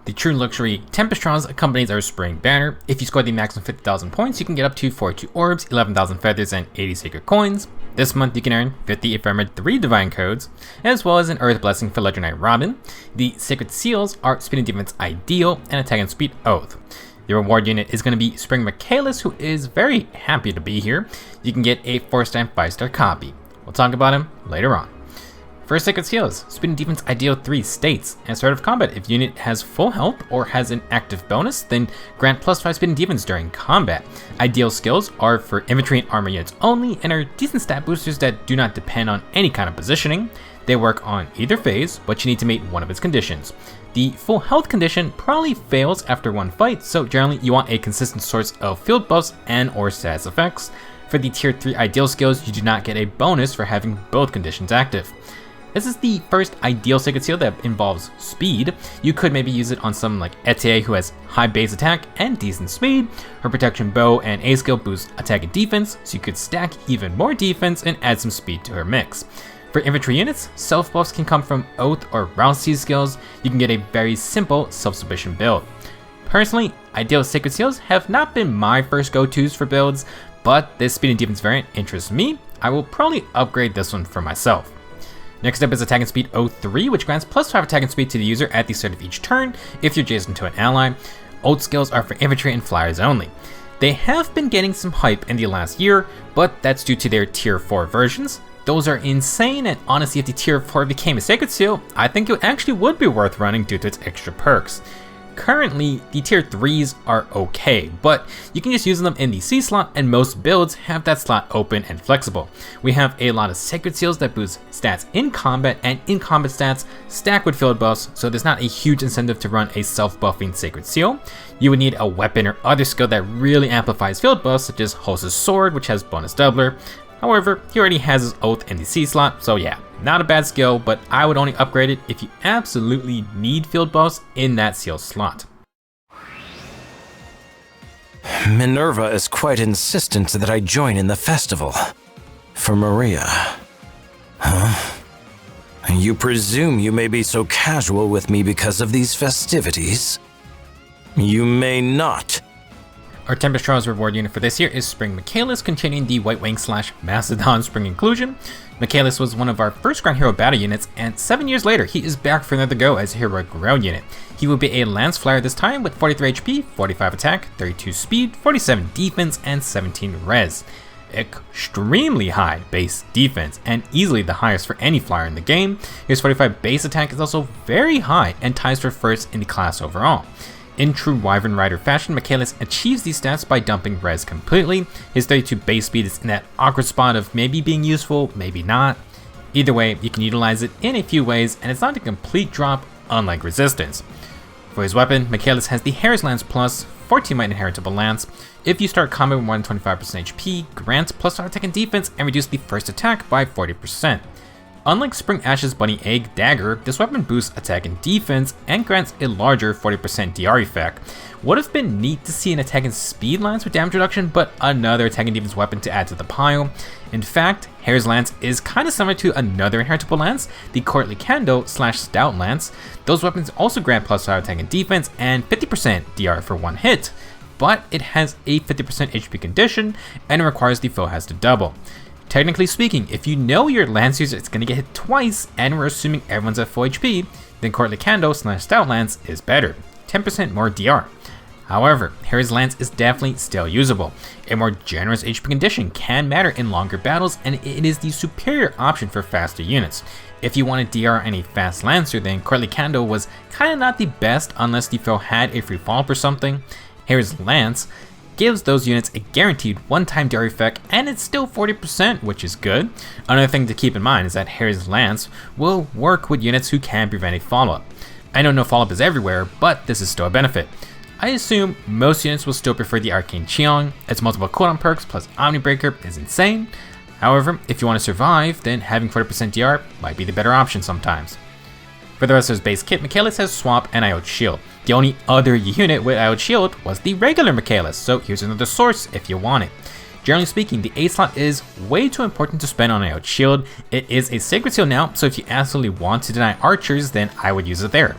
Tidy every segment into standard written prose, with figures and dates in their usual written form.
The true luxury Tempest Trials accompanies our spring banner. If you score the maximum 50,000 points, you can get up to 42 orbs, 11,000 feathers, and 80 sacred coins. This month you can earn 50 ephemeral 3 divine codes, as well as an earth blessing for Legendary Robin. The sacred seals are speed and defense ideal, and attack and speed oath. The reward unit is going to be Spring Michaelis, who is very happy to be here. You can get a 4-star 5-star copy. We'll talk about him later on. For Sacred Seals, Speed and Defense Ideal 3 states, at start of combat, if unit has full health or has an active bonus, then grant +5 Speed and Defense during combat. Ideal skills are for infantry and armor units only, and are decent stat boosters that do not depend on any kind of positioning. They work on either phase, but you need to meet one of its conditions. The full health condition probably fails after one fight, so generally you want a consistent source of field buffs and or status effects. For the tier 3 ideal skills, you do not get a bonus for having both conditions active. This is the first ideal Sacred Seal that involves speed. You could maybe use it on someone like Ete, who has high base attack and decent speed. Her protection bow and A skill boost attack and defense, so you could stack even more defense and add some speed to her mix. For infantry units, self buffs can come from Oath or Rousey skills. You can get a very simple self-sufficient build. Personally, ideal Sacred Seals have not been my first go-tos for builds, but this speed and defense variant interests me. I will probably upgrade this one for myself. Next up is Attack and Speed 03, which grants +5 attack and speed to the user at the start of each turn if you're adjacent to an ally. Oath skills are for infantry and flyers only. They have been getting some hype in the last year, but that's due to their tier 4 versions. Those are insane, and honestly, if the tier 4 became a Sacred Seal, I think it actually would be worth running due to its extra perks. Currently, the tier 3s are okay, but you can just use them in the C slot, and most builds have that slot open and flexible. We have a lot of Sacred Seals that boost stats in combat, and in combat stats stack with field buffs, so there's not a huge incentive to run a self-buffing Sacred Seal. You would need a weapon or other skill that really amplifies field buffs, such as Hulse's Sword, which has bonus doubler. However, he already has his Oath in the C slot, so yeah, not a bad skill, but I would only upgrade it if you absolutely need field buffs in that seal slot. Minerva is quite insistent that I join in the festival. For Maria. Huh? You presume you may be so casual with me because of these festivities? You may not. Our Tempest Trials reward unit for this year is Spring Michaelis, containing the White Wing / Mastodon Spring inclusion. Michaelis was one of our first Ground Hero battle units, and 7 years later, he is back for another go as a heroic ground unit. He will be a Lance Flyer this time with 43 HP, 45 attack, 32 speed, 47 defense, and 17 res. Extremely high base defense, and easily the highest for any flyer in the game. His 45 base attack is also very high and ties for first in the class overall. In true Wyvern Rider fashion, Michaelis achieves these stats by dumping res completely. His 32 base speed is in that awkward spot of maybe being useful, maybe not. Either way, you can utilize it in a few ways, and it's not a complete drop, unlike Resistance. For his weapon, Michaelis has the Hares Lance plus 14 might inheritable lance. If you start combat with more than 25% HP, grants +5 attack and defense, and reduce the first attack by 40%. Unlike Spring Ash's Bunny Egg Dagger, this weapon boosts attack and defense and grants a larger 40% DR effect. Would have been neat to see an attack and speed lance with damage reduction, but another attack and defense weapon to add to the pile. In fact, Hares Lance is kind of similar to another inheritable lance, the Courtly Candle / Stout Lance. Those weapons also grant +5 attack and defense and 50% DR for one hit, but it has a 50% HP condition and it requires the foe has to double. Technically speaking, if you know your Lance user is going to get hit twice, and we're assuming everyone's at full HP, then Courtly Candle / Stout Lance is better, 10% more DR. However, Hares Lance is definitely still usable. A more generous HP condition can matter in longer battles, and it is the superior option for faster units. If you want to DR any fast Lancer, then Courtly Candle was kinda not the best unless the foe had a free fall or something. Hares Lance gives those units a guaranteed one-time DR effect, and it's still 40%, which is good. Another thing to keep in mind is that Hares Lance will work with units who can prevent a follow-up. I know no follow-up is everywhere, but this is still a benefit. I assume most units will still prefer the Arcane Cheong. Its multiple cooldown perks plus Omnibreaker is insane. However, if you want to survive, then having 40% DR might be the better option sometimes. For the rest of his base kit, Michaelis has Swap and IOT Shield. The only other unit with IOT Shield was the regular Michaelis, so here's another source if you want it. Generally speaking, the A slot is way too important to spend on IOT Shield. It is a Sacred Seal now, so if you absolutely want to deny archers, then I would use it there.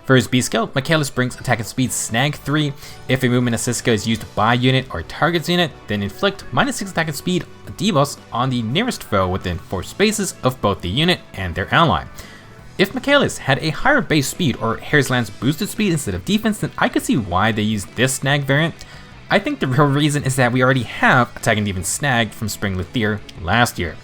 For his B skill, Michaelis brings attack and speed snag 3. If a movement assist skill is used by unit or target's unit, then inflict -6 attack and speed debuffs on the nearest foe within 4 spaces of both the unit and their ally. If Michaelis had a higher base speed or Hares Lance boosted speed instead of defense, then I could see why they used this snag variant. I think the real reason is that we already have attack and defense snag from Spring Flier last year.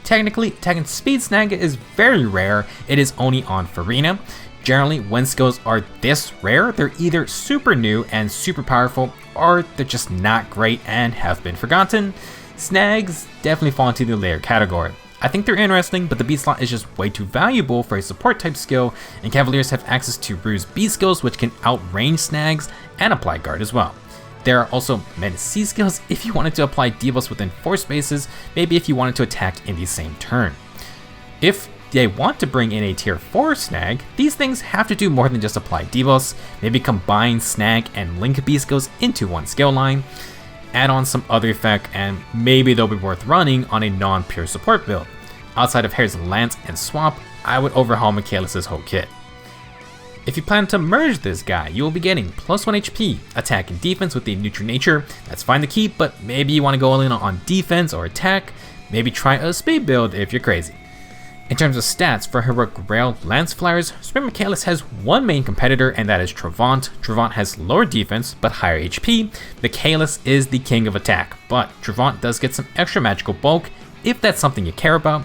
Technically, attack and speed snag is very rare, it is only on Farina. Generally, when skills are this rare, they're either super new and super powerful, or they're just not great and have been forgotten. Snags definitely fall into the later category. I think they're interesting, but the B slot is just way too valuable for a support type skill, and Cavaliers have access to Rue's B skills which can outrange snags and apply guard as well. There are also Menace C skills if you wanted to apply debuffs within 4 spaces, maybe if you wanted to attack in the same turn. If they want to bring in a tier 4 snag, these things have to do more than just apply debuffs, maybe combine snag and link B skills into one skill line, add on some other effect, and maybe they'll be worth running on a non-pure support build. Outside of Hares Lance and Swap, I would overhaul Michaelis' whole kit. If you plan to merge this guy, you will be getting +1 HP, attack and defense with a neutral nature. That's fine to keep, but maybe you want to go all in on defense or attack, maybe try a speed build if you're crazy. In terms of stats for Heroic Rail Lance Flyers, Spring Michaelis has one main competitor, and that is Trevant. Trevant has lower defense but higher HP. Michaelis is the king of attack, but Trevant does get some extra magical bulk if that's something you care about.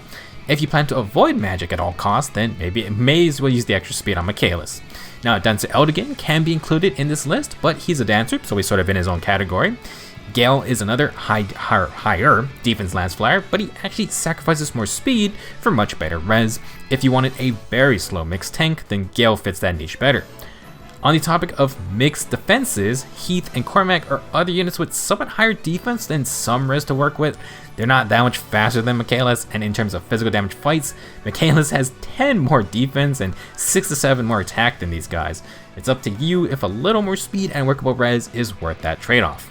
If you plan to avoid magic at all costs, then maybe it may as well use the extra speed on Michaelis. Now, Dancer Eldigan can be included in this list, but he's a dancer, so he's sort of in his own category. Gale is another higher defense Lance Flyer, but he actually sacrifices more speed for much better res. If you wanted a very slow mixed tank, then Gale fits that niche better. On the topic of mixed defenses, Heath and Cormac are other units with somewhat higher defense than some res to work with. They're not that much faster than Michaelis, and in terms of physical damage fights, Michaelis has 10 more defense and 6 to 7 more attack than these guys. It's up to you if a little more speed and workable res is worth that trade-off.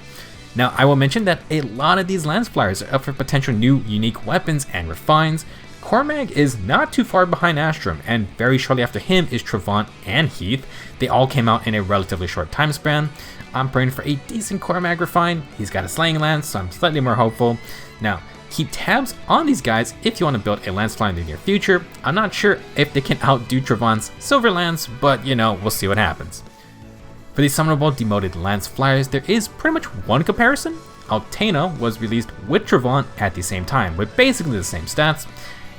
Now, I will mention that a lot of these Lance Flyers are up for potential new unique weapons and refines. Cormac is not too far behind Astrum, and very shortly after him is Trevant and Heath. They all came out in a relatively short time span. I'm praying for a decent Cormac refine. He's got a Slaying Lance, so I'm slightly more hopeful. Now, keep tabs on these guys if you want to build a Lance Flyer in the near future. I'm not sure if they can outdo Trevant's Silver Lance, but you know, we'll see what happens. For the summonable demoted Lance Flyers, there is pretty much one comparison. Altena was released with Trevant at the same time, with basically the same stats.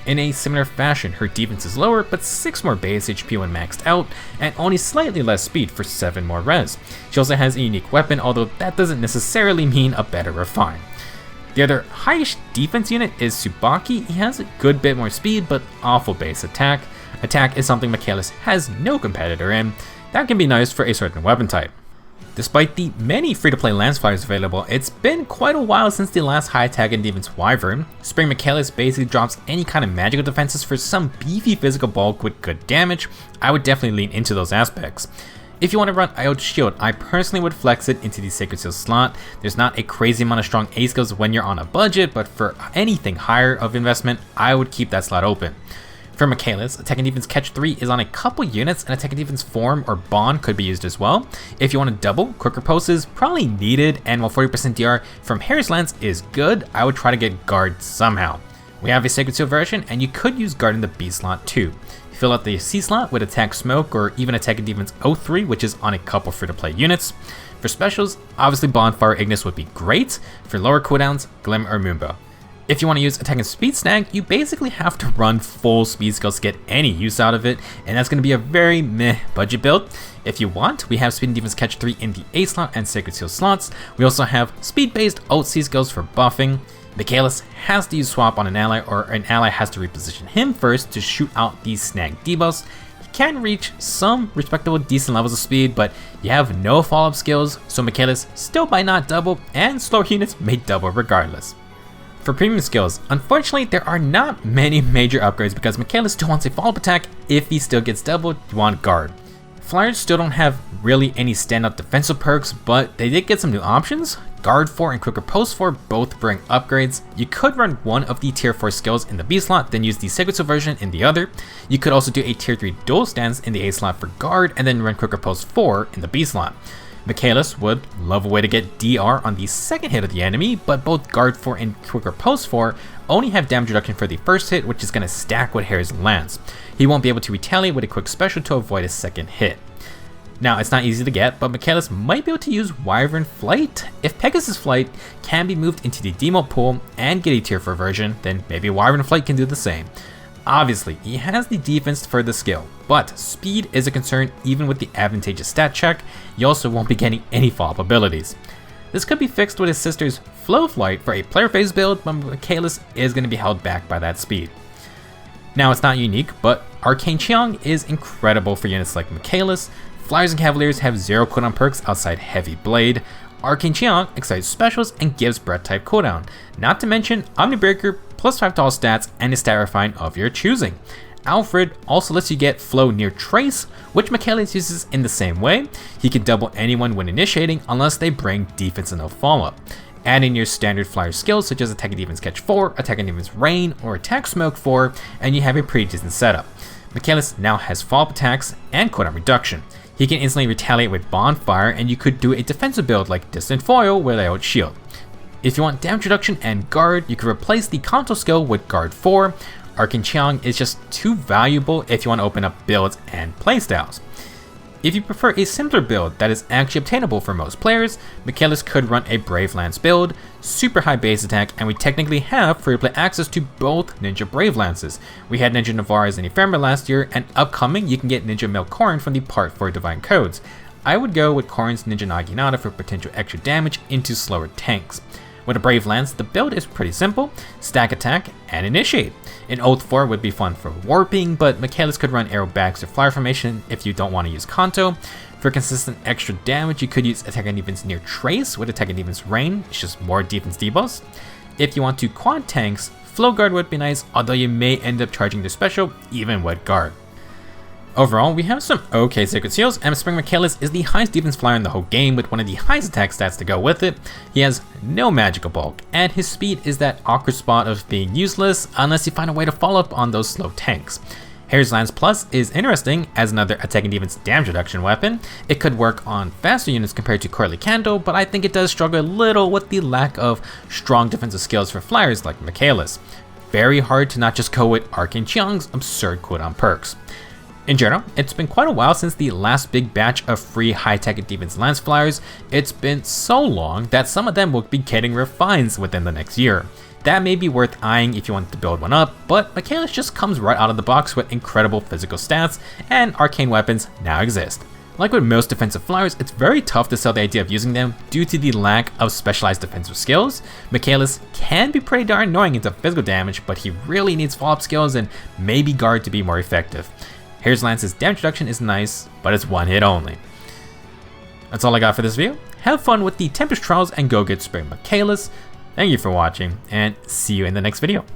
In a similar fashion, her defense is lower, but 6 more base HP when maxed out, and only slightly less speed for 7 more res. She also has a unique weapon, although that doesn't necessarily mean a better refine. The other highish defense unit is Tsubaki. He has a good bit more speed, but awful base attack. Attack is something Michaelis has no competitor in. That can be nice for a certain weapon type. Despite the many free-to-play Lance Flyers available, it's been quite a while since the last high attack and defense Wyvern. Spring Michaelis basically drops any kind of magical defenses for some beefy physical bulk with good damage. I would definitely lean into those aspects. If you want to run Iod Shield, I personally would flex it into the Sacred Seal slot. There's not a crazy amount of strong A skills when you're on a budget, but for anything higher of investment, I would keep that slot open. For Michaelis, Attack and Defense Catch 3 is on a couple units, and Attack and Defense Form or Bond could be used as well. If you want to double, Quick Riposte is probably needed, and while 40% DR from Hares Lance is good, I would try to get Guard somehow. We have a Sacred Seal version, and you could use Guard in the B slot too. Fill out the C slot with Attack Smoke or even Attack and Defense 03, which is on a couple free-to-play units. For specials, obviously Bonfire Ignis would be great. For lower cooldowns, Glim or Moonbow. If you want to use Attack and Speed Snag, you basically have to run full speed skills to get any use out of it, and that's going to be a very meh budget build. If you want, we have Speed and Defense Catch 3 in the A slot and Sacred Seal slots. We also have speed-based ult C skills for buffing. Michaelis has to use Swap on an ally, or an ally has to reposition him first to shoot out these snag debuffs. He can reach some respectable decent levels of speed, but you have no follow-up skills, so Michaelis still might not double, and slower units may double regardless. For premium skills, unfortunately there are not many major upgrades because Michaelis still wants a follow-up attack. If he still gets doubled, you want Guard. Flyers still don't have really any standout defensive perks, but they did get some new options. Guard 4 and Quicker Post 4 both bring upgrades. You could run one of the tier 4 skills in the B slot, then use the sequential version in the other. You could also do a tier 3 dual stance in the A slot for Guard, and then run Quicker Post 4 in the B slot. Michaelis would love a way to get DR on the second hit of the enemy, but both Guard 4 and Quicker Post 4 only have damage reduction for the first hit, which is going to stack with Hares Lance. He won't be able to retaliate with a quick special to avoid a second hit. Now, it's not easy to get, but Michaelis might be able to use Wyvern Flight. If Pegasus Flight can be moved into the demote pool and get a tier 4 version, then maybe Wyvern Flight can do the same. Obviously, he has the defense for the skill, but speed is a concern even with the advantageous stat check. You also won't be getting any follow-up abilities. This could be fixed with his sister's Flow Flight for a player phase build, but Michaelis is going to be held back by that speed. Now, it's not unique, but Arcane Chiang is incredible for units like Michaelis. Flyers and Cavaliers have 0 cooldown perks outside Heavy Blade. Arcane Chiang excites specials and gives breath type cooldown. Not to mention Omnibreaker plus 5 to all stats and a stat refine of your choosing. Alfred also lets you get Flow near Trace, which Michaelis uses in the same way. He can double anyone when initiating unless they bring defense and no follow-up. Add in your standard flyer skills such as Attack and Defense Catch 4, Attack and Defense Rain, or Attack Smoke 4, and you have a pretty decent setup. Michaelis now has follow-up attacks and cooldown reduction. He can instantly retaliate with Bonfire, and you could do a defensive build like Distant Foil without Shield. If you want damage reduction and Guard, you can replace the console skill with Guard 4. Arcane Chiang is just too valuable if you want to open up builds and playstyles. If you prefer a simpler build that is actually obtainable for most players, Michaelis could run a Brave Lance build, super high base attack, and we technically have free-to-play access to both Ninja Brave Lances. We had Ninja Navaras and Ephemerate last year, and upcoming you can get Ninja Melkoran from the Part 4 Divine Codes. I would go with Korin's Ninja Naginata for potential extra damage into slower tanks. With a Brave Lance, the build is pretty simple: stack attack and initiate. An Oath 4 would be fun for warping, but Michaelis could run arrow bags or flyer formation if you don't want to use Kanto. For consistent extra damage, you could use Attack and Defense near Trace with Attack and Defense Rain, it's just more defense debuffs. If you want to quad tanks, Flow Guard would be nice, although you may end up charging the special even with Guard. Overall, we have some okay Sacred Seals, and Spring Michaelis is the highest defense flyer in the whole game with one of the highest attack stats to go with it. He has no magical bulk, and his speed is that awkward spot of being useless unless you find a way to follow up on those slow tanks. Hares Lance Plus is interesting as another attack and defense damage reduction weapon. It could work on faster units compared to Courtly Kando, but I think it does struggle a little with the lack of strong defensive skills for flyers like Michaelis. Very hard to not just go with Arcane Chiang's absurd cooldown perks. In general, it's been quite a while since the last big batch of free high-tech and defense Lance Flyers. It's been so long that some of them will be getting refines within the next year. That may be worth eyeing if you want to build one up, but Michaelis just comes right out of the box with incredible physical stats, and arcane weapons now exist. Like with most defensive flyers, it's very tough to sell the idea of using them due to the lack of specialized defensive skills. Michaelis can be pretty darn annoying into physical damage, but he really needs follow-up skills and maybe Guard to be more effective. Hares Lance's damage reduction is nice, but it's one hit only. That's all I got for this video. Have fun with the Tempest trials and go get Spring Michaelis. Thank you for watching, and see you in the next video.